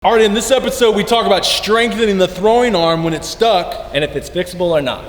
All right, in this episode, we talk about strengthening the throwing arm when it's stuck and if it's fixable or not.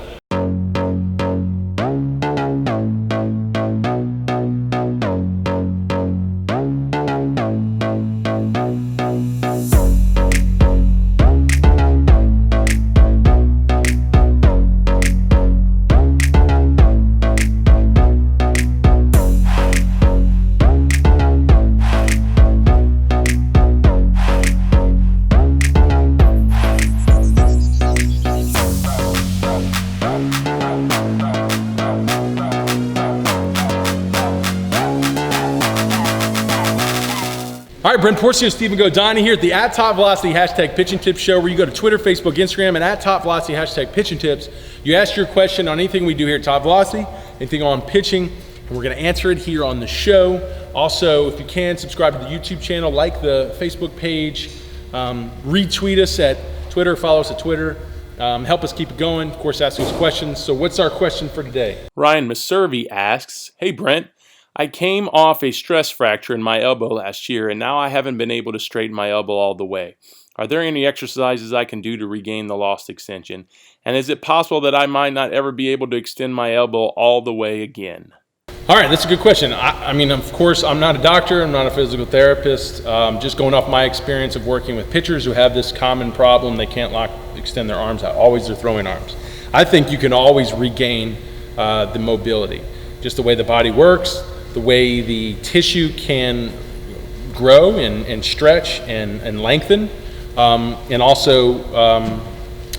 All right, Brent Porcio, Stephen Godani here at the @TopVelocity #PitchingTips show, where you go to Twitter, Facebook, Instagram, and @TopVelocity #PitchingTips. You ask your question on anything we do here at Top Velocity, anything on pitching, and we're going to answer it here on the show. Also, if you can, subscribe to the YouTube channel, like the Facebook page, retweet us at Twitter, follow us at Twitter. Help us keep it going. Of course, ask us questions. So what's our question for today? Ryan Maservi asks, "Hey Brent, I came off a stress fracture in my elbow last year, and now I haven't been able to straighten my elbow all the way. Are there any exercises I can do to regain the lost extension? And is it possible that I might not ever be able to extend my elbow all the way again?" All right, that's a good question. I mean, of course, I'm not a doctor. I'm not a physical therapist. Just going off my experience of working with pitchers who have this common problem, they can't extend their arms out. Always they're throwing arms. I think you can always regain the mobility. Just the way the body works, the way the tissue can grow and stretch and lengthen. And also,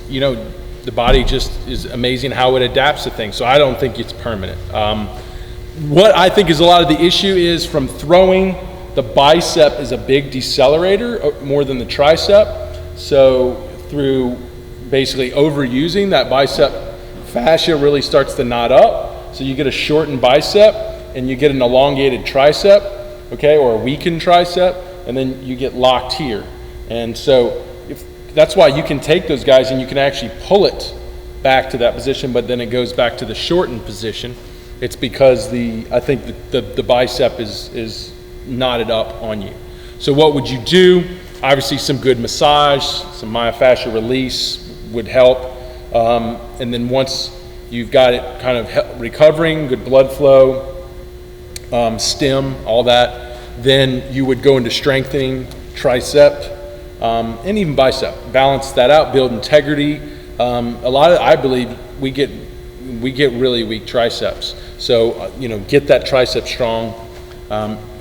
the body just is amazing how it adapts to things. So I don't think it's permanent. What I think is a lot of the issue is from throwing, the bicep is a big decelerator more than the tricep. So through basically overusing, that bicep fascia really starts to knot up. So you get a shortened bicep and you get an elongated tricep, okay, or a weakened tricep, and then you get locked here. And so that's why you can take those guys and you can actually pull it back to that position, but then it goes back to the shortened position. It's because I think the bicep is knotted up on you. So what would you do? Obviously some good massage, some myofascial release would help. And then once you've got it kind of recovering, good blood flow, stem, all that, then you would go into strengthening tricep and even bicep. Balance that out, build integrity. I believe we get really weak triceps. So, get that tricep strong,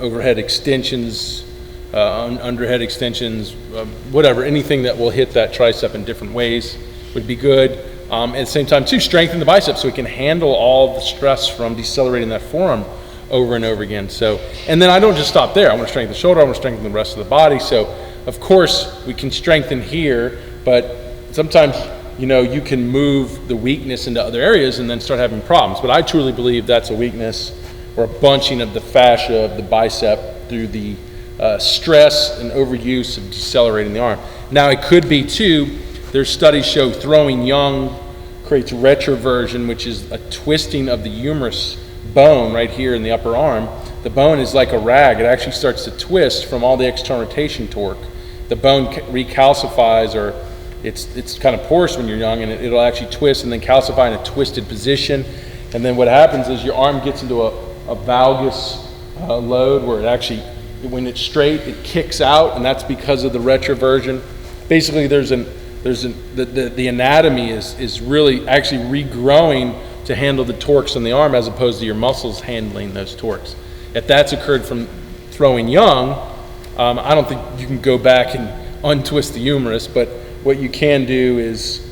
overhead extensions, underhead extensions, whatever, anything that will hit that tricep in different ways would be good. At the same time, too, strengthen the bicep so we can handle all the stress from decelerating that forearm over and over again. So, and then I don't just stop there. I want to strengthen the shoulder. I want to strengthen the rest of the body. So, of course, we can strengthen here, but sometimes, you can move the weakness into other areas and then start having problems. But I truly believe that's a weakness or a bunching of the fascia of the bicep through the stress and overuse of decelerating the arm. Now, it could be, too, there's studies show throwing young creates retroversion, which is a twisting of the humerus bone right here in the upper arm. The bone is like a rag. It actually starts to twist from all the external rotation torque. The bone recalcifies, or it's kind of porous when you're young, and it'll actually twist and then calcify in a twisted position. And then what happens is your arm gets into a valgus load where it actually, when it's straight, it kicks out, and that's because of the retroversion. Basically, the anatomy is really actually regrowing to handle the torques on the arm as opposed to your muscles handling those torques. If that's occurred from throwing young, I don't think you can go back and untwist the humerus, but what you can do is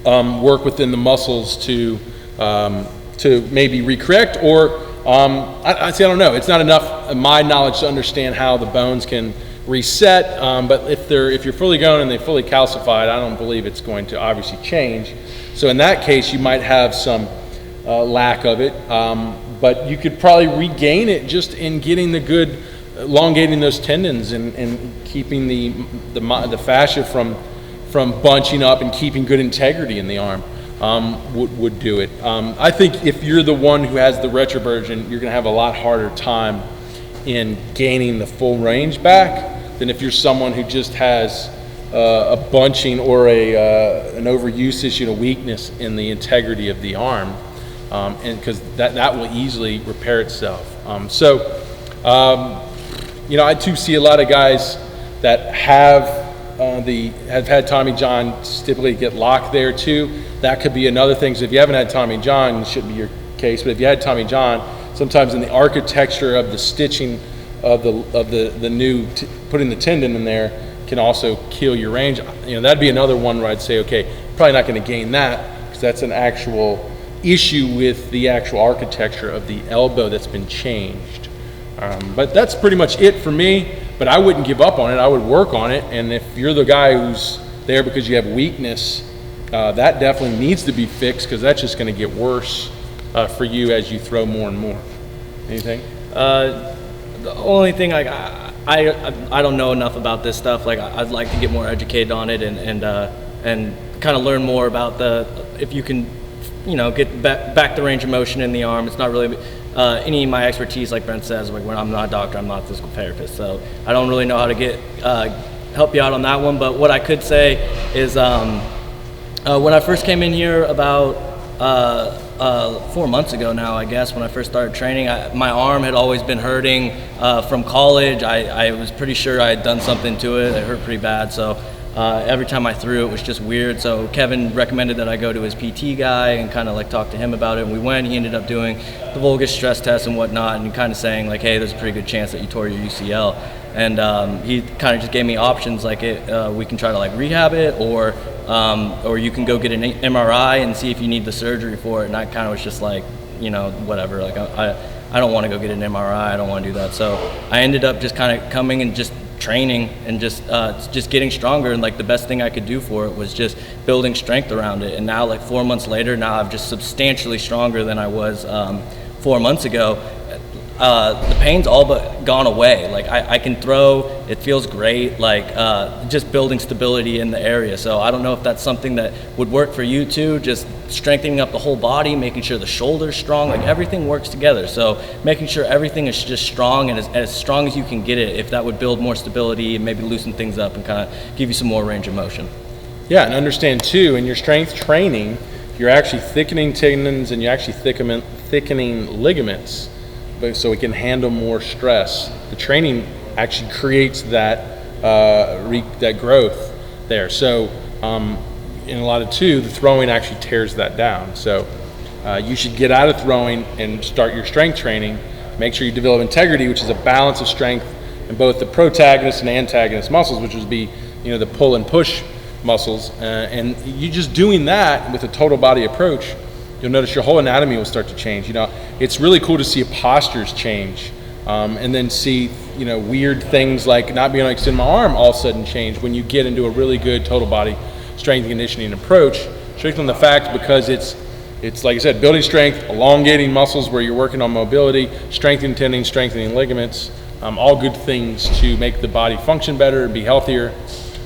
work within the muscles to maybe recorrect, or I don't know. It's not enough in my knowledge to understand how the bones can reset, but if you're fully going and they fully calcified, I don't believe it's going to obviously change. So in that case, you might have some lack of it, but you could probably regain it just in getting the good, elongating those tendons and keeping the fascia from bunching up and keeping good integrity in the arm. Would do it. I think if you're the one who has the retroversion, you're going to have a lot harder time in gaining the full range back. than if you're someone who just has a bunching or an overuse issue, a weakness in the integrity of the arm, and because that will easily repair itself. I too see a lot of guys that have had Tommy John typically get locked there too. That could be another thing. So if you haven't had Tommy John, it shouldn't be your case. But if you had Tommy John, sometimes in the architecture of the stitching of the new putting the tendon in there can also kill your range. That'd be another one where I'd say, okay, probably not going to gain that because that's an actual issue with the actual architecture of the elbow that's been changed. But that's pretty much it for me. But I wouldn't give up on it. I would work on it. And if you're the guy who's there because you have weakness, that definitely needs to be fixed because that's just going to get worse for you as you throw more and more. Anything? The only thing, like, I don't know enough about this stuff. Like, I'd like to get more educated on it and kind of learn more about if you can, get back the range of motion in the arm. It's not really any of my expertise, like Brent says. Like, when I'm not a doctor, I'm not a physical therapist, so I don't really know how to help you out on that one. But what I could say is, when I first came in here about 4 months ago now, I guess, when I first started training, my arm had always been hurting from college. I was pretty sure I had done something to it. It hurt pretty bad, so every time I threw it was just weird. So Kevin recommended that I go to his PT guy and kind of like talk to him about it. And we went. He ended up doing the Vulgus stress test and whatnot, and kind of saying like, hey, there's a pretty good chance that you tore your UCL. And he kind of just gave me options, like we can try to like rehab it, or you can go get an MRI and see if you need the surgery for it. And I kind of was just like, whatever. Like I don't want to go get an MRI. I don't want to do that. So I ended up just kind of coming and just training and just getting stronger. And like the best thing I could do for it was just building strength around it. And now, like 4 months later, now I'm just substantially stronger than I was 4 months ago. The pain's all but gone away. Like I can throw, it feels great, like just building stability in the area. So I don't know if that's something that would work for you too, just strengthening up the whole body, making sure the shoulder's strong, like everything works together. So making sure everything is just strong and as strong as you can get it, if that would build more stability and maybe loosen things up and kind of give you some more range of motion. Yeah, and understand too, in your strength training, you're actually thickening tendons and you're actually thickening ligaments, so it can handle more stress. The training actually creates that growth there. So in a lot of the throwing actually tears that down. So you should get out of throwing and start your strength training. Make sure you develop integrity, which is a balance of strength in both the protagonist and antagonist muscles, which would be the pull and push muscles. And you just doing that with a total body approach, you'll notice your whole anatomy will start to change. It's really cool to see postures change, and then see weird things like not being able to extend my arm all of a sudden change when you get into a really good total body strength and conditioning approach. Strength on the fact, because it's like I said, building strength, elongating muscles where you're working on mobility, strengthening tendons, strengthening ligaments, all good things to make the body function better and be healthier.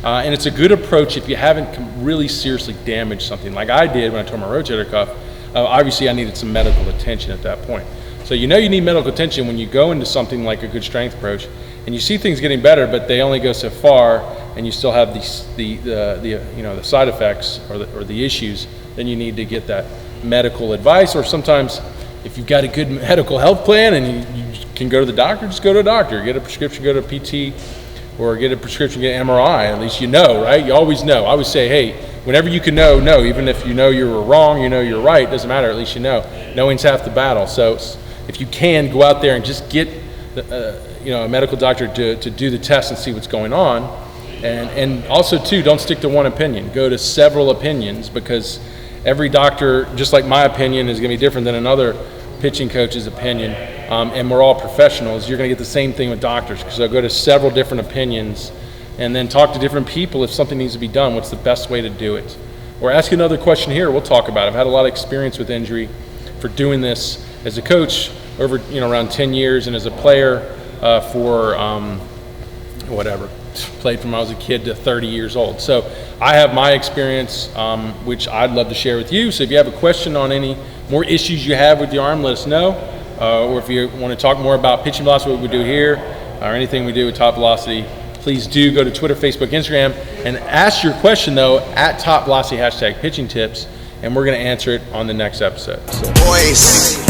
And it's a good approach if you haven't really seriously damaged something like I did when I tore my rotator cuff. Obviously, I needed some medical attention at that point. So you need medical attention when you go into something like a good strength approach, and you see things getting better, but they only go so far, and you still have the side effects or the issues. Then you need to get that medical advice, or sometimes if you've got a good medical health plan and you can go to the doctor, just go to a doctor, get a prescription, go to a PT, or get a prescription, get an MRI. At least right? You always know. I always say, hey, whenever you can know, even if you you're wrong, you're right, doesn't matter, at least you know. Knowing's half the battle. So if you can, go out there and just get a medical doctor to do the test and see what's going on. And also too, don't stick to one opinion. Go to several opinions, because every doctor, just like my opinion, is going to be different than another pitching coach's opinion. And we're all professionals. You're going to get the same thing with doctors. So go to several different opinions, and then talk to different people if something needs to be done. What's the best way to do it? Or ask another question here. We'll talk about it. I've had a lot of experience with injury for doing this as a coach over around 10 years, and as a player for played from when I was a kid to 30 years old. So I have my experience, which I'd love to share with you. So if you have a question on any more issues you have with your arm, let us know. Or if you want to talk more about pitching velocity, what we do here, or anything we do with Top Velocity, please do go to Twitter, Facebook, Instagram, and ask your question, though, at TopVelocity #pitching tips, and we're going to answer it on the next episode. So. Boys.